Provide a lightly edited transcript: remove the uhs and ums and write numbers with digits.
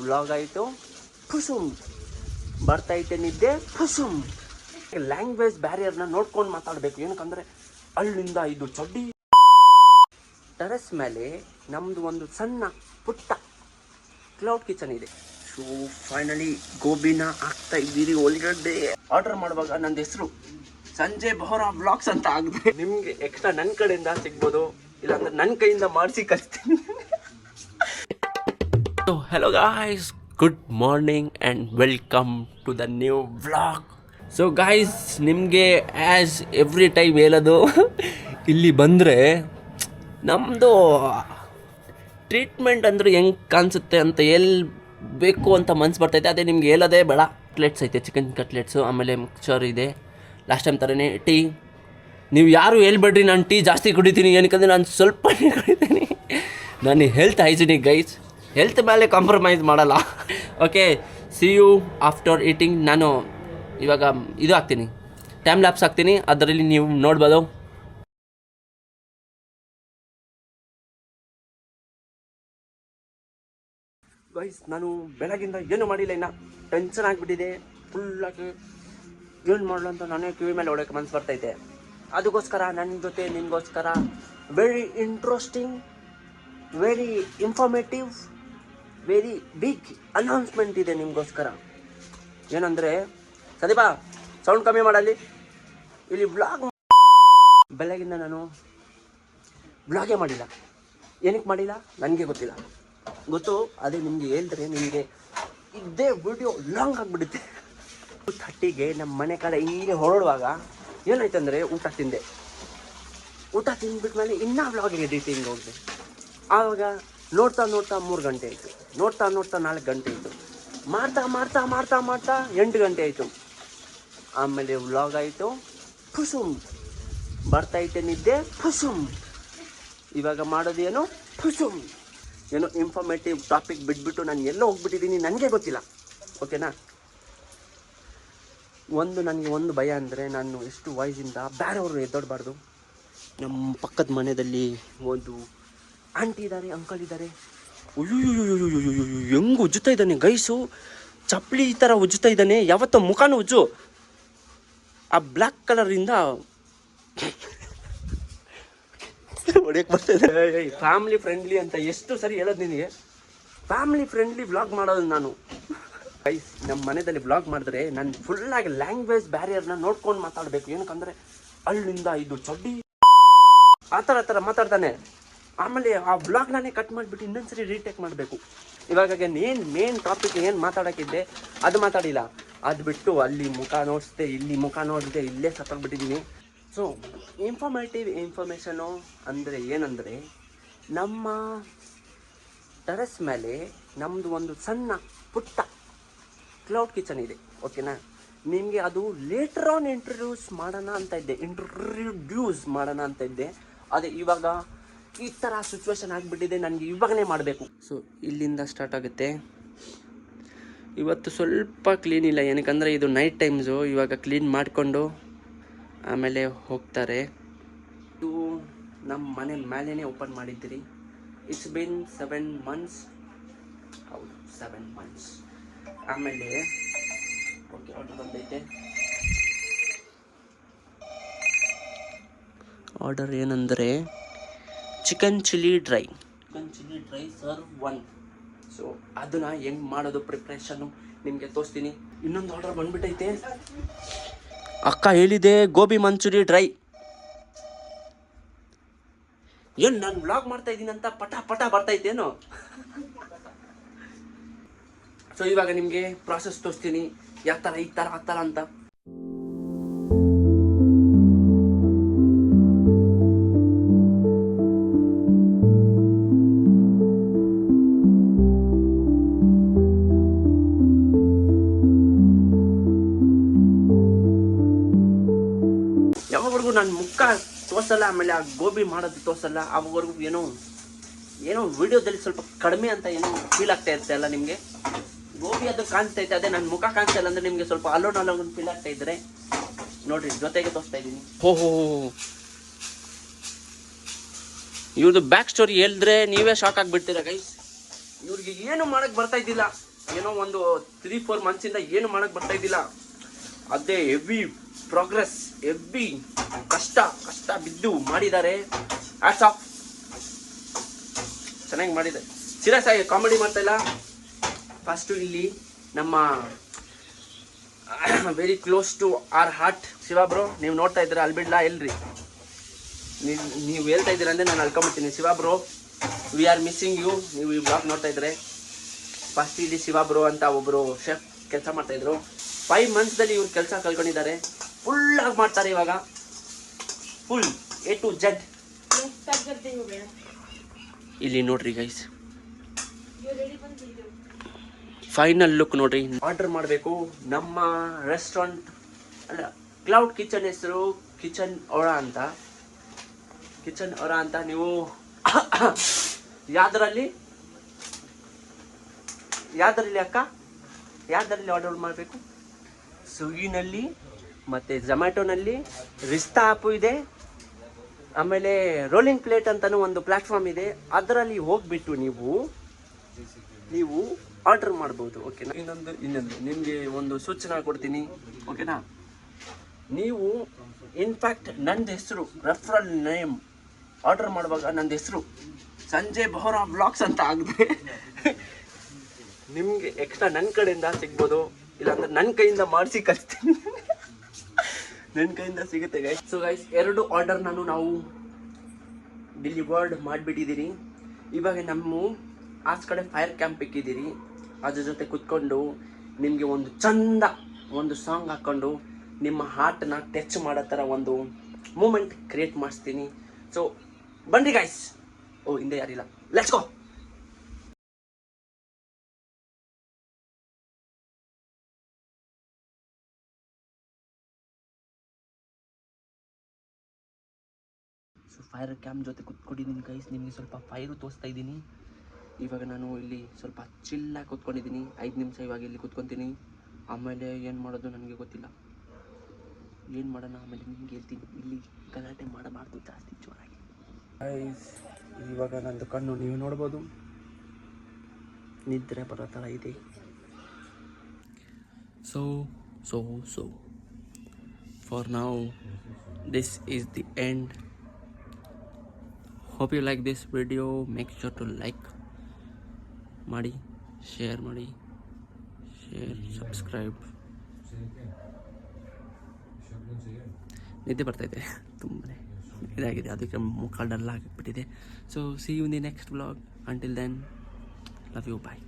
Vlog ಆಯಿತು. ಫುಸುಮ್ ಬರ್ತೈತೆ ನಿದ್ದೆ. ಫುಸುಮ್ ಲ್ಯಾಂಗ್ವೇಜ್ ಬ್ಯಾರಿಯರ್ನ ನೋಡ್ಕೊಂಡು ಮಾತಾಡಬೇಕು. ಏನಕ್ಕಂದರೆ ಅಲ್ಲಿಂದ ಇದು ಚಡ್ಡಿ. ಟೆರೆಸ್ ಮೇಲೆ ನಮ್ಮದು ಒಂದು ಸಣ್ಣ ಪುಟ್ಟ ಕ್ಲೌಡ್ ಕಿಚನ್ ಇದೆ. ಸೊ ಫೈನಲಿ ಗೋಬಿನ ಹಾಕ್ತಾ ಇದ್ದೀರಿ ಒಳಗಡೆ. ಆರ್ಡರ್ ಮಾಡುವಾಗ ನನ್ನ ಹೆಸರು ಸಂಜಯ್ ಬೋರಾ ವ್ಲಾಗ್ಸ್ ಅಂತ ಆಗಿದೆ. ನಿಮಗೆ ಎಕ್ಸ್ಟ್ರಾ ನನ್ನ ಕಡೆಯಿಂದ ಸಿಗ್ಬೋದು, ಇಲ್ಲಾಂದ್ರೆ ನನ್ನ ಕೈಯಿಂದ ಮಾಡಿಸಿ ಕಳಿಸ್ತೀನಿ. So hello guys, good morning and welcome to the new vlog. So guys, ನಿಮಗೆ ಆ್ಯಸ್ ಎವ್ರಿ ಟೈಮ್ ಹೇಳೋದು, ಇಲ್ಲಿ ಬಂದರೆ ನಮ್ಮದು ಟ್ರೀಟ್ಮೆಂಟ್ ಅಂದರೆ ಹೆಂಗೆ ಕಾಣಿಸುತ್ತೆ ಅಂತ ಬೇಕು ಅಂತ ಮನ್ಸು ಬರ್ತೈತೆ. ಅದೇ ನಿಮ್ಗೆ ಹೇಳೋದೇ ಬೇಡ. ಕಟ್ಲೆಟ್ಸ್ ಐತೆ, ಚಿಕನ್ ಕಟ್ಲೆಟ್ಸು, ಆಮೇಲೆ ಮಿಕ್ಚರ್ ಇದೆ. ಲಾಸ್ಟ್ ಟೈಮ್ ಥರನೇ ಟೀ. ನೀವು ಯಾರು ಹೇಳ್ಬೇಡ್ರಿ ನಾನು ಟೀ ಜಾಸ್ತಿ ಕುಡಿತೀನಿ, ಏನಕ್ಕಂದರೆ ನಾನು ಸ್ವಲ್ಪನೇ ಕುಡಿತೀನಿ. ನಾನು ಹೆಲ್ತ್ ಹೈಜಿನಿಕ್ ಗೈಸ್, ಹೆಲ್ತ್ ಮೇಲೆ ಕಾಂಪ್ರಮೈಸ್ ಮಾಡಲ್ಲ. Okay, see you after eating. ನಾನು ಇವಾಗ ಇದು ಹಾಕ್ತೀನಿ, ಟೈಮ್ ಲ್ಯಾಪ್ಸ್ ಹಾಕ್ತೀನಿ, ಅದರಲ್ಲಿ ನೀವು ನೋಡ್ಬೋದು. ಗೈಸ್, ನಾನು ಬೆಳಗಿಂದ ಏನು ಮಾಡಿಲ್ಲ, ಇನ್ನು ಟೆನ್ಷನ್ ಆಗಿಬಿಟ್ಟಿದೆ ಫುಲ್ಲಾಗಿ. ಏನು ಮಾಡಲು ಅಂತ ನಾನೇ ಕಿವಿ ಮೇಲೆ ಹೊಡೋಕ್ಕೆ ಮನಸ್ಸು ಬರ್ತೈತೆ. ಅದಕ್ಕೋಸ್ಕರ ನನ್ನ ಜೊತೆ ನಿಮಗೋಸ್ಕರ very interesting, very informative, very big announcement ಇದೆ ನಿಮಗೋಸ್ಕರ. ಏನಂದರೆ, ಸದೀಪಾ ಸೌಂಡ್ ಕಮ್ಮಿ ಮಾಡಲಿ. ಇಲ್ಲಿ ವ್ಲಾಗ್ ಬೆಳಗಿಂದ ನಾನು ವ್ಲಾಗೇ ಮಾಡಿಲ್ಲ. ಏನಕ್ಕೆ ಮಾಡಿಲ್ಲ ನನಗೆ ಗೊತ್ತಿಲ್ಲ. ಅದೇ ನಿಮಗೆ ಹೇಳಿದ್ರೆ ನಿಮಗೆ ಇದ್ದೇ ವಿಡಿಯೋ ಲಾಂಗ್ ಆಗಿಬಿಡುತ್ತೆ. 30ಗೆ ನಮ್ಮ ಮನೆ ಕಡೆ ಹಿಂಗೆ ಹೊರಡುವಾಗ ಏನಾಯ್ತಂದರೆ, ಊಟ ತಿಂದ್ಬಿಟ್ಮೇಲೆ ಇನ್ನೂ ವ್ಲಾಗಿಗೆ ಎಡಿಟಿಂಗ್ ಹೋಗಿದೆ. ಆವಾಗ ನೋಡ್ತಾ 3 ಗಂಟೆ ಆಯಿತು, ನೋಡ್ತಾ 4 ಗಂಟೆ ಆಯಿತು, ಮಾಡ್ತಾ 8 ಗಂಟೆ ಆಯಿತು. ಆಮೇಲೆ ವ್ಲಾಗ್ ಆಯಿತು. ಫುಸುಮ್ ಬರ್ತೈತೆ ನಿದ್ದೆ. ಫುಸುಮ್ ಇವಾಗ ಮಾಡೋದೇನು? ಫುಸುಮ್ ಏನೋ ಇನ್ಫಾರ್ಮೇಟಿವ್ ಟಾಪಿಕ್ ಬಿಟ್ಬಿಟ್ಟು ನಾನು ಎಲ್ಲೋ ಹೋಗ್ಬಿಟ್ಟಿದ್ದೀನಿ, ನನಗೆ ಗೊತ್ತಿಲ್ಲ. ಓಕೆನಾ? ನನಗೆ ಒಂದು ಭಯ ಅಂದರೆ, ನಾನು ಎಷ್ಟು ವಾಯ್ಸಿಂದ ಬೇರೆಯವರು ಎದ್ದೋಡಬಾರ್ದು. ನಮ್ಮ ಪಕ್ಕದ ಮನೆಯಲ್ಲಿ ಒಂದು ಆಂಟಿ ಇದ್ದಾರೆ, ಅಂಕಲ್ ಇದ್ದಾರೆ. ಹೆಂಗೆ ಉಜ್ಜುತ್ತಾ ಇದ್ದಾನೆ ಗೈಸು, ಚಪ್ಪಲಿ ಈ ಥರ ಉಜ್ಜುತ್ತಾ ಇದ್ದಾನೆ. ಯಾವತ್ತೋ ಮುಖಾನು ಉಜ್ಜು, ಆ ಬ್ಲ್ಯಾಕ್ ಕಲರಿಂದ ಹೊಡೆಯಕ್ಕೆ ಬರ್ತಾಯಿದೆ. ಫ್ಯಾಮಿಲಿ ಫ್ರೆಂಡ್ಲಿ ಅಂತ ಎಷ್ಟು ಸರಿ ಹೇಳೋದು ನಿನಗೆ. ಫ್ಯಾಮಿಲಿ ಫ್ರೆಂಡ್ಲಿ ವ್ಲಾಗ್ ಮಾಡೋದು ನಾನು. ಗೈಸ್, ನಮ್ಮ ಮನೆಯಲ್ಲಿ ವ್ಲಾಗ್ ಮಾಡಿದ್ರೆ ನಾನು ಫುಲ್ಲಾಗಿ ಲ್ಯಾಂಗ್ವೇಜ್ ಬ್ಯಾರಿಯರ್ನ ನೋಡ್ಕೊಂಡು ಮಾತಾಡಬೇಕು. ಏನಕ್ಕಂದರೆ ಅಲ್ಲಿಂದ ಇದು ಚಡ್ಡಿ ಆ ಥರ ಮಾತಾಡ್ತಾನೆ. ಆಮೇಲೆ ಆ ವ್ಲಾಗ್ ನಾನೇ ಕಟ್ ಮಾಡಿಬಿಟ್ಟು ಇನ್ನೊಂದ್ಸರಿ ರೀಟೇಕ್ ಮಾಡಬೇಕು. ಇವಾಗ ಮೇನ್ ಟಾಪಿಕ್ ಏನು ಮಾತಾಡೋಕ್ಕಿದ್ದೆ ಅದು ಮಾತಾಡಿಲ್ಲ. ಅದು ಬಿಟ್ಟು ಅಲ್ಲಿ ಮುಖ ನೋಡಿಸ್ದೆ, ಇಲ್ಲಿ ಮುಖ ನೋಡಿದೆ, ಇಲ್ಲೇ ಸತ್ತೋಗ್ಬಿಟ್ಟಿದ್ದೀನಿ. ಸೊ ಇನ್ಫಾರ್ಮೇಷನು ಅಂದರೆ ಏನಂದರೆ, ನಮ್ಮ ಟೆರೆಸ್ ಮೇಲೆ ನಮ್ಮದು ಒಂದು ಸಣ್ಣ ಪುಟ್ಟ ಕ್ಲೌಡ್ ಕಿಚನ್ ಇದೆ. ಓಕೆನಾ? ನಿಮಗೆ ಅದು ಲೇಟರ್ ಆನ್ ಇಂಟ್ರೊಡ್ಯೂಸ್ ಮಾಡೋಣ ಅಂತ ಇದ್ದೆ. ಅದೇ ಇವಾಗ ಈ ಥರ ಸಿಚುವೇಶನ್ ಆಗಿಬಿಟ್ಟಿದೆ, ನನಗೆ ಇವಾಗಲೇ ಮಾಡಬೇಕು. ಸೊ ಇಲ್ಲಿಂದ ಸ್ಟಾರ್ಟ್ ಆಗುತ್ತೆ. ಇವತ್ತು ಸ್ವಲ್ಪ ಕ್ಲೀನ್ ಇಲ್ಲ, ಏನಕ್ಕಂದರೆ ಇದು ನೈಟ್ ಟೈಮ್ಸು. ಇವಾಗ ಕ್ಲೀನ್ ಮಾಡಿಕೊಂಡು ಆಮೇಲೆ ಹೋಗ್ತಾರೆ. ಇದು ನಮ್ಮ ಮನೆ ಮೇಲೇ ಓಪನ್ ಮಾಡಿದ್ದೀರಿ. It's been 7 months. ಹೌದು, 7 months. ಆಮೇಲೆ ಓಕೆ, ಆರ್ಡರ್ ಬಂದೈತೆ. ಆರ್ಡರ್ ಏನಂದರೆ chicken chilli dry serve 1. So ಅದನ್ನು ಹೆಂಗೆ ಮಾಡೋದು ಪ್ರಿಪ್ರೇಷನ್ನು ನಿಮಗೆ ತೋರಿಸ್ತೀನಿ. ಇನ್ನೊಂದು ಆರ್ಡರ್ ಬಂದುಬಿಟ್ಟೈತೆ. ಅಕ್ಕ ಹೇಳಿದೆ ಗೋಬಿ ಮಂಚೂರಿ ಡ್ರೈ. ಏನು ನಾನು ವ್ಲಾಗ್ ಮಾಡ್ತಾ ಇದ್ದೀನಿ ಅಂತ ಪಟ ಬರ್ತೈತೇನೋ. ಸೊ ಇವಾಗ ನಿಮಗೆ ಪ್ರಾಸೆಸ್ ತೋರಿಸ್ತೀನಿ, ಯಾವ ಥರ ಈ ಥರ ಆ ಥರ ಅಂತ. ಯಾವಾಗವರೆಗೂ ನಾನು ಮುಖ ತೋರಿಸಲ್ಲ, ಆಮೇಲೆ ಆ ಗೋಬಿ ಮಾಡೋದು ತೋರಿಸಲ್ಲ, ಆವಾಗವರೆಗೂ ಏನೋ ವಿಡಿಯೋದಲ್ಲಿ ಸ್ವಲ್ಪ ಕಡಿಮೆ ಅಂತ ಏನೋ ಫೀಲ್ ಆಗ್ತಾ ಇರುತ್ತೆ ಅಲ್ಲ ನಿಮಗೆ. ಗೋಬಿ ಅದು ಕಾಣಿಸ್ತೈತೆ, ಅದೇ ನನ್ನ ಮುಖ ಕಾಣಿಸ್ತಾ ಇಲ್ಲ ಅಂದರೆ ನಿಮಗೆ ಸ್ವಲ್ಪ ಅಲ್ಲೋನ್ ಫೀಲ್ ಆಗ್ತಾ ಇದ್ರೆ ನೋಡ್ರಿ, ಜೊತೆಗೆ ತೋರಿಸ್ತಾ ಇದ್ದೀನಿ. ಓಹೋ, ಇವ್ರದ್ದು ಬ್ಯಾಕ್ ಸ್ಟೋರಿ ಹೇಳಿದ್ರೆ ನೀವೇ ಶಾಕ್ ಆಗಿಬಿಡ್ತೀರ ಗೈಸ್. ಇವ್ರಿಗೆ ಏನು ಮಾಡೋಕ್ಕೆ ಬರ್ತಾ ಇದ್ದಿಲ್ಲ. ಏನೋ ಒಂದು 3-4 ಮಂತ್ಸಿಂದ ಏನು ಮಾಡಕ್ಕೆ ಬರ್ತಾ ಇದ್ದಿಲ್ಲ. ಅದೇ ಹೆವಿ ಪ್ರೋಗ್ರೆಸ್, ಹೆವಿ ಕಷ್ಟ ಬಿದ್ದು ಮಾಡಿದ್ದಾರೆ. ಹ್ಯಾಟ್ಸ್ ಆಫ್, ಚೆನ್ನಾಗಿ ಮಾಡಿದೆ. ಸೀರಿಯಸ್ ಆಗಿ ಕಾಮಿಡಿ ಮಾಡ್ತಾ ಇಲ್ಲ. ಫಸ್ಟು ಇಲ್ಲಿ ನಮ್ಮ very close to our heart Shiva bro, ನೀವು ನೋಡ್ತಾ ಇದ್ದೀರಾ ಅಲ್ಬಿಡ್ಲಾ ಎಲ್ರಿ, ನೀವು ಹೇಳ್ತಾ ಇದ್ದೀರಾ ಅಂದರೆ ನಾನು ಅಲ್ಕೊಂಬಿಡ್ತೀನಿ. Shiva bro, we are missing you. ನೀವು ಈ ಬ್ಲಾಗ್ ನೋಡ್ತಾ ಇದ್ರೆ ಫಸ್ಟ್ ಇಲ್ಲಿ ಶಿವ ಬ್ರೋ ಅಂತ ಒಬ್ಬರು ಶೆಫ್ ಕೆಲಸ ಮಾಡ್ತಾಯಿದ್ರು. 5 ಮಂತ್ಸ್ದಲ್ಲಿ ಇವ್ರು ಕೆಲಸ ಕಲ್ಕೊಂಡಿದ್ದಾರೆ. ಫುಲ್ಲಾಗಿ ಮಾಡ್ತಾರೆ ಇವಾಗ, ಫುಲ್ A to Z. ಇಲ್ಲಿ ನೋಡ್ರಿ ಗೈಸ್, ಫೈನಲ್ ಲುಕ್ ನೋಡ್ರಿ. ಆರ್ಡರ್ ಮಾಡಬೇಕು. ನಮ್ಮ ರೆಸ್ಟೋರೆಂಟ್ ಅಲ್ಲ, ಕ್ಲೌಡ್ ಕಿಚನ್ ಹೆಸರು ಕಿಚನ್ ಓರಾ ಅಂತ. ನೀವು ಯಾವ್ದರಲ್ಲಿ ಅಕ್ಕ, ಯಾವ್ದರಲ್ಲಿ ಆರ್ಡರ್ ಮಾಡಬೇಕು? ಸ್ವಿಗ್ಗಿನಲ್ಲಿ ಮತ್ತು ಝೊಮ್ಯಾಟೊನಲ್ಲಿ ರಿಸ್ತಾ ಆ್ಯಪು ಇದೆ. ಆಮೇಲೆ ರೋಲಿಂಗ್ ಪ್ಲೇಟ್ ಅಂತಲೂ ಒಂದು ಪ್ಲ್ಯಾಟ್ಫಾರ್ಮ್ ಇದೆ. ಅದರಲ್ಲಿ ಹೋಗ್ಬಿಟ್ಟು ನೀವು ಆರ್ಡರ್ ಮಾಡ್ಬೋದು. ಓಕೆನಾ? ಇನ್ನೊಂದು ನಿಮಗೆ ಒಂದು ಸೂಚನೆ ಕೊಡ್ತೀನಿ, ಓಕೆನಾ? ನೀವು ಇನ್ಫ್ಯಾಕ್ಟ್ ನಂದು ಹೆಸರು ರೆಫರಲ್ ನೇಮ್ ಆರ್ಡರ್ ಮಾಡುವಾಗ ನಂದು ಹೆಸರು ಸಂಜಯ್ ಬೋರಾ ಬ್ಲಾಗ್ಸ್ ಅಂತ ಆಗಿದ್ರೆ ನಿಮಗೆ ಎಕ್ಸ್ಟ್ರಾ ನನ್ನ ಕಡೆಯಿಂದ ಸಿಗ್ಬೋದು. ಇಲ್ಲಾಂದ್ರೆ ನನ್ನ ಕೈಯಿಂದ ಮಾಡಿಸಿ ಕಳಿಸ್ತೀನಿ. ನನ್ನ ಕೈಯಿಂದ ಸಿಗುತ್ತೆ ಗೈಸ್. ಸೊ ಗೈಸ್, 2 ಆರ್ಡರ್ ನಾವು ಡೆಲಿವರ್ಡ್ ಮಾಡಿಬಿಟ್ಟಿದ್ದೀರಿ. ಇವಾಗ ನಮ್ಮ ಆಚ ಕಡೆ ಫೈರ್ ಕ್ಯಾಂಪ್ ಇಕ್ಕಿದ್ದೀರಿ. ಅದ್ರ ಜೊತೆ ಕುತ್ಕೊಂಡು ನಿಮಗೆ ಒಂದು ಚಂದ ಒಂದು ಸಾಂಗ್ ಹಾಕ್ಕೊಂಡು ನಿಮ್ಮ ಹಾರ್ಟ್ನ ಟಚ್ ಮಾಡೋ ಥರ ಒಂದು ಮೂಮೆಂಟ್ ಕ್ರಿಯೇಟ್ ಮಾಡಿಸ್ತೀನಿ. ಸೊ ಬನ್ನಿ ಗೈಸ್. ಓ, ಹಿಂದೆ ಯಾರಿಲ್ಲ, let's go. So fire camp ಜೊತೆ ಕುತ್ಕೊಂಡಿದ್ದೀನಿ ಗೈಸ್. ನಿಮಗೆ ಸ್ವಲ್ಪ ಫೈರು ತೋರಿಸ್ತಾ ಇದ್ದೀನಿ. ಇವಾಗ ನಾನು ಇಲ್ಲಿ ಸ್ವಲ್ಪ ಚಿಲ್ಲಾಗಿ ಕೂತ್ಕೊಂಡಿದ್ದೀನಿ. 5 ನಿಮಿಷ ಇವಾಗ ಇಲ್ಲಿ ಕೂತ್ಕೊತೀನಿ. ಆಮೇಲೆ ಏನು ಮಾಡೋದು ನನಗೆ ಗೊತ್ತಿಲ್ಲ, ಏನು ಮಾಡೋಣ ಆಮೇಲೆ ನಿಮ್ಗೆ ಹೇಳ್ತೀನಿ. ಇಲ್ಲಿ ಗಲಾಟೆ ಮಾಡಬಾರ್ದು ಜಾಸ್ತಿ ಜೋರಾಗಿ. ಇವಾಗ ನಂದು ಕಣ್ಣು ನೀವು ನೋಡ್ಬೋದು, ನಿದ್ರೆ ಬರೋ ಥರ ಇದೆ. So for now this is the end. Hope you like this video. Make sure to like ಮಾಡಿ, ಶೇರ್ ಸಬ್ಸ್ಕ್ರೈಬ್. ನಿದ್ದೆ ಬರ್ತಾಯಿದೆ, ತುಂಬಾ ಇದಾಗಿದೆ, ಅದಕ್ಕೆ ಮುಖ ಡಲ್ ಆಗಿಬಿಟ್ಟಿದೆ. So see you in the next vlog. Until then, love you, bye.